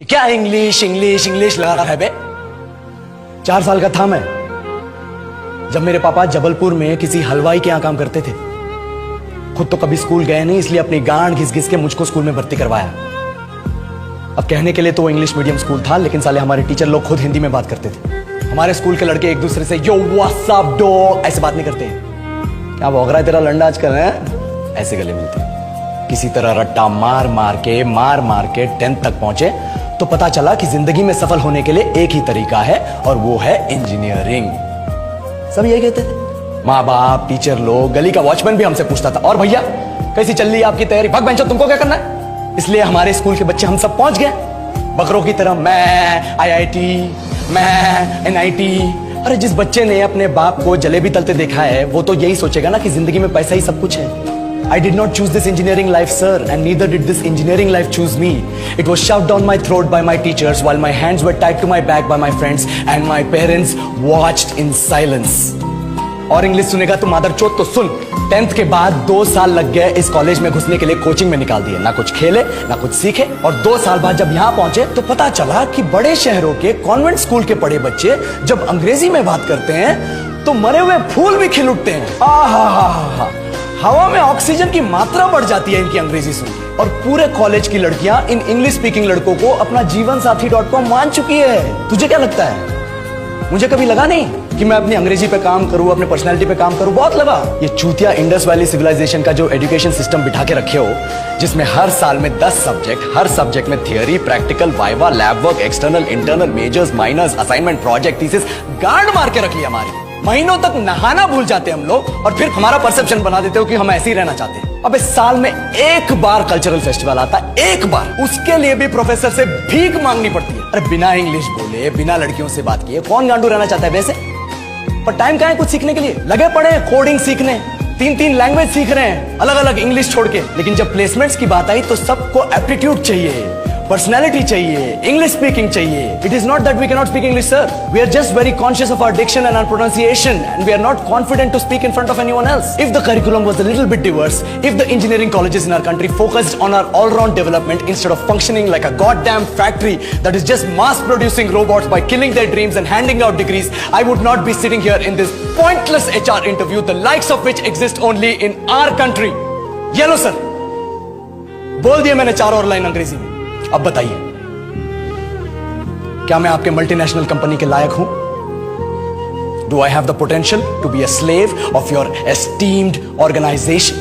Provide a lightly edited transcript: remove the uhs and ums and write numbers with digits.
क्या English English English लगा रहा है बे? 4 साल का था मैं जब मेरे पापा जबलपुर में किसी हलवाई के यहां काम करते थे। खुद तो कभी स्कूल गए नहीं, इसलिए अपनी गांड घिस घिस के मुझको स्कूल में भर्ती करवाया। अब कहने के लिए तो वो इंग्लिश मीडियम स्कूल था, लेकिन साले हमारे टीचर लोग खुद हिंदी में बात करते थे। हमारे स्कूल के लड़के एक दूसरे से यो व्हाट्स अप डॉग ऐसे बात नहीं करते हैं। क्या भौंक रहा है तेरा लंडा आजकल है? ऐसे गले मिलते। किसी तरह रट्टा मार मार के 10th तक पहुंचे तो पता चला कि जिंदगी में सफल होने के लिए एक ही तरीका है और वो है इंजीनियरिंग। सब यही कहते थे। माँ बाप, टीचर लोग, गली का वॉचमैन भी हमसे पूछता था, और भैया कैसी चल रही है आपकी तैयारी? भाग बेंचो, तुमको क्या करना है? इसलिए हमारे स्कूल के बच्चे हम सब पहुंच गए बकरों की तरह। मैं IIT, मैं NIT। अरे जिस बच्चे ने अपने बाप को जलेबी तलते देखा है वो तो यही सोचेगा ना कि जिंदगी में पैसा ही सब कुछ है। I did not choose this engineering life, sir, and neither did this engineering life choose me. It was shoved down my throat by my teachers while my hands were tied to my back by my friends and my parents watched in silence. और English सुनेगा तो मादरचोद तो सुन। 10th के बाद 2 साल लग गए इस कॉलेज में घुसने के लिए, कोचिंग में निकाल दिए। ना कुछ खेले ना कुछ सीखे, और 2 साल बाद जब यहाँ पहुंचे तो पता चला कि बड़े शहरों के कॉन्वेंट स्कूल के पढ़े बच्चे जब अंग्रेजी में बात करते हैं तो मरे हुए फूल भी खिल उठते हैं। आहा, हवा में ऑक्सीजन की मात्रा बढ़ जाती है इनकी अंग्रेजी सुन के। और पूरे कॉलेज की लड़कियां इन इंग्लिश स्पीकिंग लड़कों को अपना जीवन साथी .com मान चुकी है। तुझे क्या लगता है? मुझे कभी लगा नहीं कि मैं अपनी अंग्रेजी पे काम करूं, अपने पर्सनालिटी पे काम करूं। बहुत लगा। ये चूतिया इंडस वैली सिविलाइजेशन का जो एजुकेशन सिस्टम बिठा के रखे हो, जिसमें हर साल में 10 सब्जेक्ट, हर सब्जेक्ट में theory, practical, viva, lab work, external, internal, majors, minors, assignment, project, thesis, गांड मार के रखी हमारी। महीनों तक नहाना भूल जाते हम लोग और फिर हमारा परसेप्शन बना देते हो कि हम ऐसे ही रहना चाहते हैं। अब इस साल में एक बार कल्चरल फेस्टिवल आता है, एक बार, उसके लिए भी प्रोफेसर से भीख मांगनी पड़ती है। अरे बिना इंग्लिश बोले, बिना लड़कियों से बात किए कौन गांडू रहना चाहता है वैसे? पर टाइम कहाँ है कुछ सीखने के लिए? लगे पड़े हैं कोडिंग सीखने, 3 लैंग्वेज सीख रहे हैं अलग अलग इंग्लिश छोड़ के। लेकिन जब प्लेसमेंट्स की बात आई तो सबको एप्टीट्यूड चाहिए, पर्सनैलिटी चाहिए, इंग्लिश स्पीकिंग चाहिए। It is not that we can not speak English, sir. We are just very conscious of our diction and our pronunciation and we are not confident to speak in front of anyone else. If the curriculum was a little bit diverse, if the engineering colleges in our country focused on our all round development instead of functioning like a goddamn factory that is just mass producing robots by killing their dreams and handing out degrees, I would not be sitting here in this pointless HR interview, the likes of which exist only in our country. ये लो sir, बोल दिया मैंने 4 और line अंग्रेजी में। अब बताइए, क्या मैं आपके मल्टीनेशनल कंपनी के लायक हूं? Do I have the potential to be a slave of your esteemed organization?